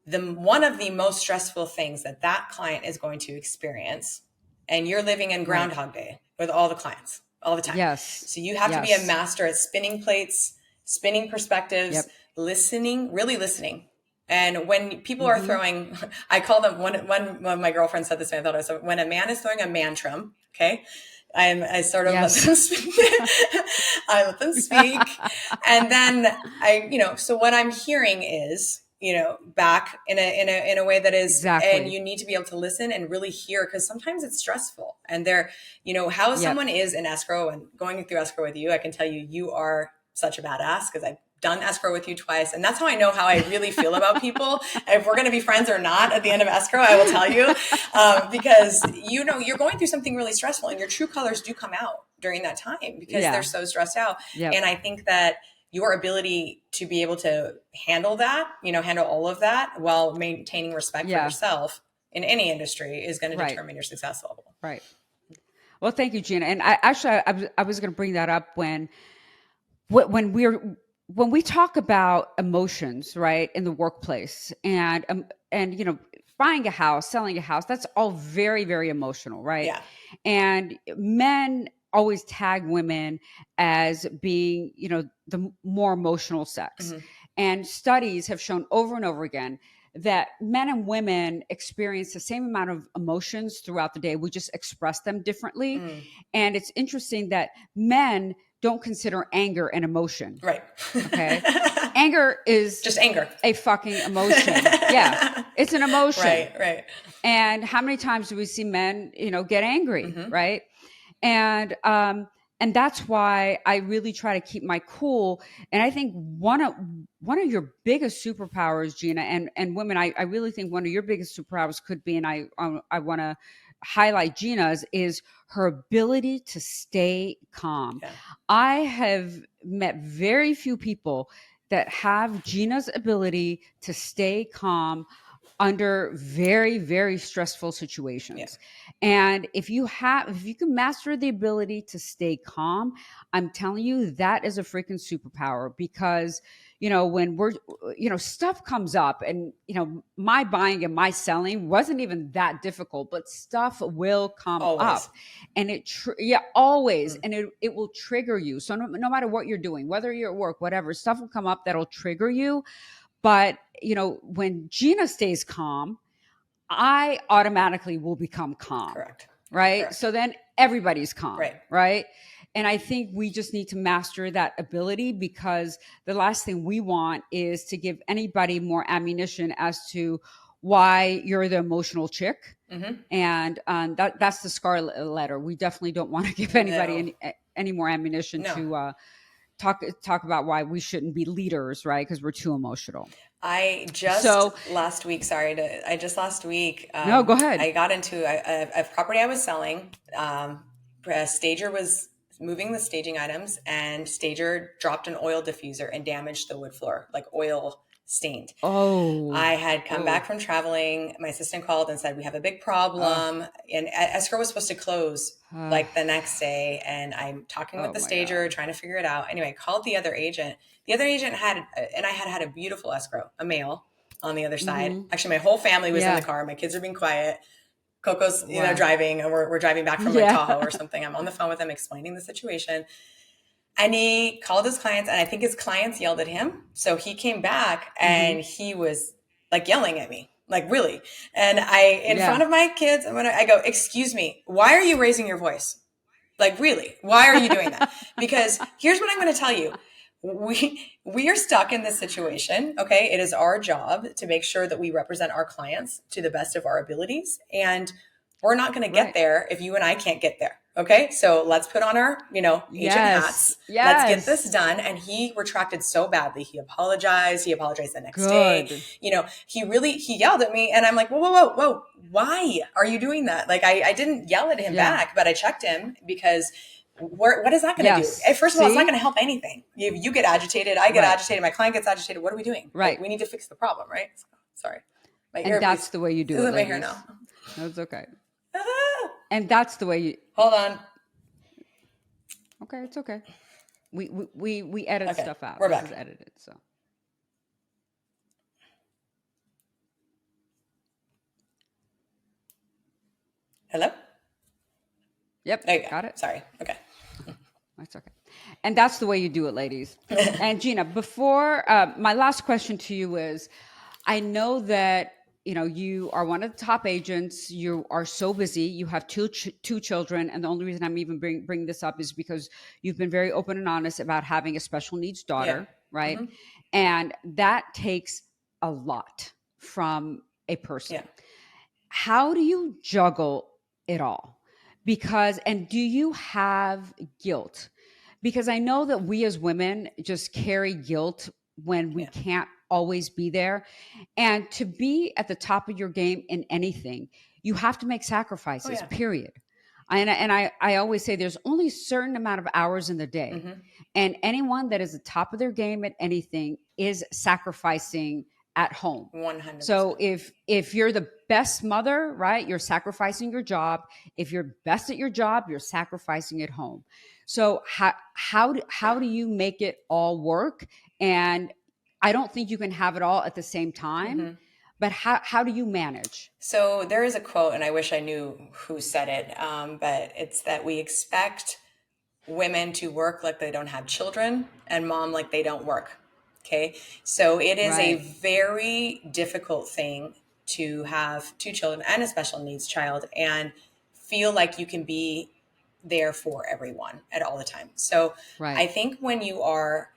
one of the most stressful things that client is going to experience. And you're living in Groundhog Day with all the clients all the time. Yes. So you have to be a master at spinning plates, spinning perspectives, listening, really listening. And when people are throwing, I call them, one of my girlfriends said this, and I thought it was, when a man is throwing a mantrum, okay, I sort of let them speak. I let them speak. And then so what I'm hearing is, back in a way that is, and you need to be able to listen and really hear, because sometimes it's stressful. And how someone is in escrow and going through escrow with you, I can tell you are such a badass because I've done escrow with you twice. And that's how I know how I really feel about people. If we're going to be friends or not at the end of escrow, I will tell you, because, you're going through something really stressful and your true colors do come out during that time because they're so stressed out. And I think that, your ability to be able to handle that, handle all of that while maintaining respect for yourself in any industry is going to determine your success level. Right. Well, thank you, Gina. And I was going to bring that up when we talk about emotions, right, in the workplace, and buying a house, selling a house, that's all very, very emotional, right? Yeah. And men always tag women as being, the more emotional sex. Mm-hmm. And studies have shown over and over again that men and women experience the same amount of emotions throughout the day. We just express them differently. And it's interesting that men don't consider anger an emotion. Right. Okay. Anger is just anger. A fucking emotion. Yeah. It's an emotion. Right. And how many times do we see men, get angry? Mm-hmm. Right. And that's why I really try to keep my cool. And I think one of your biggest superpowers, Gina, and women, I really think one of your biggest superpowers could be, and I want to highlight Gina's, is her ability to stay calm. Yeah. I have met very few people that have Gina's ability to stay calm under very, very stressful situations. Yeah. And if you can master the ability to stay calm, I'm telling you, that is a freaking superpower. Because when stuff comes up, and my buying and my selling wasn't even that difficult, but stuff will come up, and always, and it will trigger you. So no matter what you're doing, whether you're at work, whatever, stuff will come up that'll trigger you. But when Gina stays calm, I automatically will become calm. Correct. Right. Correct. So then everybody's calm. Right. And I think we just need to master that ability, because the last thing we want is to give anybody more ammunition as to why you're the emotional chick. Mm-hmm. And that's the scarlet letter. We definitely don't want to give anybody any more ammunition to talk about why we shouldn't be leaders, right? Because we're too emotional. Last week. No, go ahead. I got into a property I was selling. A stager was moving the staging items, and stager dropped an oil diffuser and damaged the wood floor, like oil stained. Oh. I had come back from traveling. My assistant called and said, we have a big problem. And escrow was supposed to close like the next day. And I'm talking with the stager, trying to figure it out. Anyway, I called the other agent. The other agent I had a beautiful escrow, a male on the other side. Mm-hmm. Actually, my whole family was in the car. My kids are being quiet. Coco's, driving, and we're driving back from like Tahoe or something. I'm on the phone with him explaining the situation. And he called his clients, and I think his clients yelled at him. So he came back, and he was like yelling at me, like really. And in front of my kids, I go, excuse me, why are you raising your voice? Like, really, why are you doing that? Because here's what I'm going to tell you. We are stuck in this situation. Okay. It is our job to make sure that we represent our clients to the best of our abilities. And we're not going to get there if you and I can't get there. Okay. So let's put on our, agent hats. Let's get this done. And he retracted so badly. He apologized. He apologized the next day. He yelled at me, and I'm like, whoa. Why are you doing that? Like, I didn't yell at him back, but I checked him, because what is that going to do? First of all, it's not going to help anything. You get agitated. I get agitated. My client gets agitated. What are we doing? Right. Like, we need to fix the problem. Right. Sorry. And that's the way you do it. My hair now. That's okay. And that's the way you. Hold on. Okay, it's okay. We edit stuff out. We're back. This is edited, so. Hello? Yep. There you go. Got it. Sorry. Okay. That's okay. And that's the way you do it, ladies. And Gina, before my last question to you is, I know that you are one of the top agents. You are so busy. You have two children. And the only reason I'm even bringing this up is because you've been very open and honest about having a special needs daughter, right? Mm-hmm. And that takes a lot from a person. Yeah. How do you juggle it all? And do you have guilt? Because I know that we as women just carry guilt when we can't always be there. And to be at the top of your game in anything, you have to make sacrifices, period. And I always say there's only a certain amount of hours in the day. Mm-hmm. And anyone that is the top of their game at anything is sacrificing at home. So 100%. if you're the best mother, right, you're sacrificing your job. If you're best at your job, you're sacrificing at home. So how do you make it all work? And I don't think you can have it all at the same time. Mm-hmm. But how do you manage? So there is a quote, and I wish I knew who said it, but it's that we expect women to work like they don't have children and mom like they don't work. Okay. So it is a Right. very difficult thing to have two children and a special needs child and feel like you can be there for everyone at all the time. So Right. I think when you are,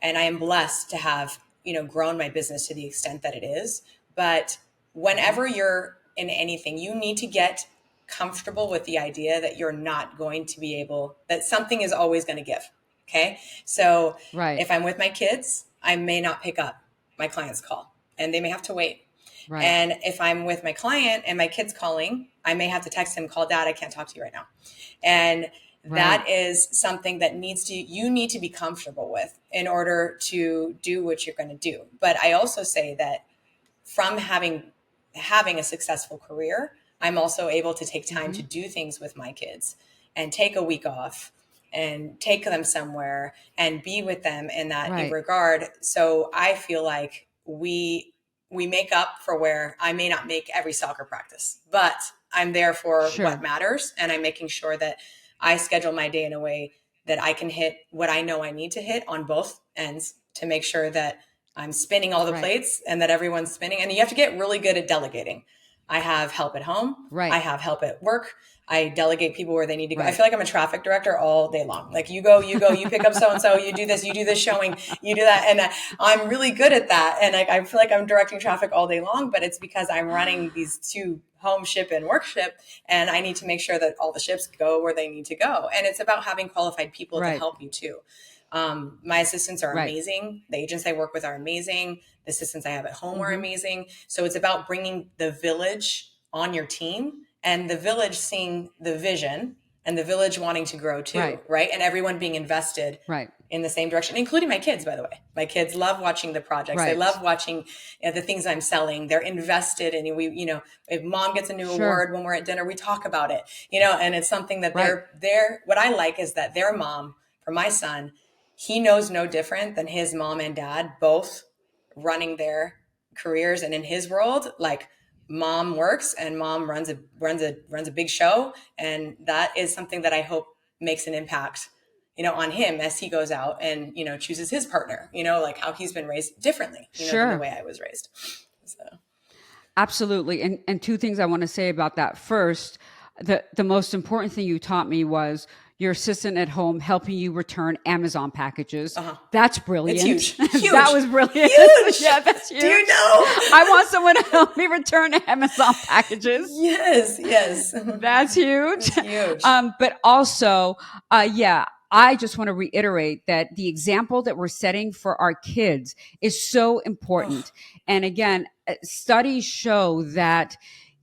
and I am blessed to have, grown my business to the extent that it is, but whenever you're in anything, you need to get comfortable with the idea that you're not going to be able, that something is always going to give. Okay. So Right. if I'm with my kids, I may not pick up my client's call and they may have to wait. Right. And if I'm with my client and my kid's calling, I may have to text him, call dad, I can't talk to you right now. And Right. that is something that you need to be comfortable with in order to do what you're going to do. But I also say that from having a successful career, I'm also able to take time Mm-hmm. to do things with my kids and take a week off and take them somewhere and be with them in that Right. regard. So I feel like we make up for where I may not make every soccer practice, but I'm there for what Sure. matters. And I'm making sure that I schedule my day in a way that I can hit what I know I need to hit on both ends to make sure that I'm spinning all the Right. plates and that everyone's spinning. And you have to get really good at delegating. I have help at home. I Right. have help at work. I delegate people where they need to go. I Right. feel like I'm a traffic director all day long. Like you go, you pick up so-and-so, you do this showing, you do that. And I'm really good at that. And I feel like I'm directing traffic all day long, but it's because I'm running these two home ship and work ship. And I need to make sure that all the ships go where they need to go. And it's about having qualified people to Right. help you too. My assistants are Right. amazing. The agents I work with are amazing. The assistants I have at home are Mm-hmm. amazing. So it's about bringing the village on your team and the village seeing the vision and the village wanting to grow too, Right. right? And everyone being invested Right. in the same direction, including my kids, by the way. My kids love watching the projects. They Right. love watching the things I'm selling. They're invested. And if mom gets a new Sure. award when we're at dinner, we talk about it, and it's something that Right. what I like is that their mom, for my son, he knows no different than his mom and dad both running their careers. And in his world, like mom works and mom runs a big show. And that is something that I hope makes an impact, on him as he goes out and, chooses his partner, like how he's been raised differently, than the Sure. way I was raised. So, Absolutely. And two things I want to say about that. First, the most important thing you taught me was your assistant at home helping you return Amazon packages. uh-huh. That's It's brilliant. huge, That huge, was brilliant. huge. Yeah, that's huge. Do you know? I want someone to help me return Amazon packages. Yes. That's huge. It's huge. But also, yeah, I just want to reiterate that the example that we're setting for our kids is so Oh, important. And again, studies show that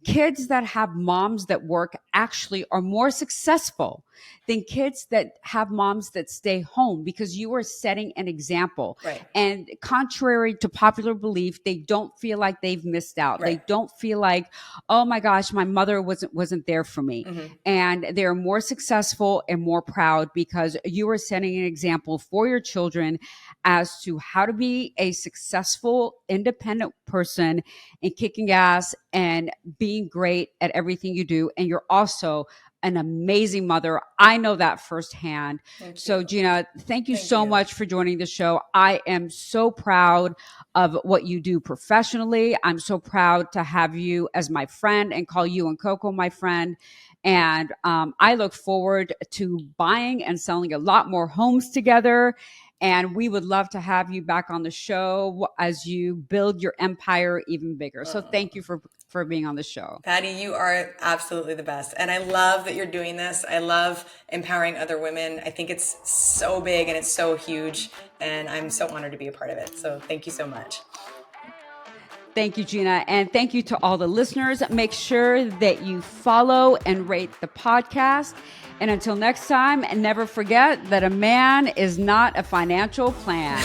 kids that have moms that work actually are more successful than kids that have moms that stay home because you are setting an example. right, And contrary to popular belief, they don't feel like they've missed out. right. They don't feel like, oh my gosh, my mother wasn't there for me. Mm-hmm. And they're more successful and more proud because you are setting an example for your children as to how to be a successful, independent person and kicking ass and being great at everything you do. And you're also an amazing mother. I know that firsthand. Thank So, you. Gina, thank you Thank so you. much for joining the show. I am so proud of what you do professionally. I'm so proud to have you as my friend and call you and Coco my friend. And I look forward to buying and selling a lot more homes together. And we would love to have you back on the show as you build your empire even bigger. So Oh. thank you for being on the show. Patty, you are absolutely the best. And I love that you're doing this. I love empowering other women. I think it's so big and it's so huge. And I'm so honored to be a part of it. So thank you so much. Thank you, Gina. And thank you to all the listeners. Make sure that you follow and rate the podcast. And until next time, never forget that a man is not a financial plan.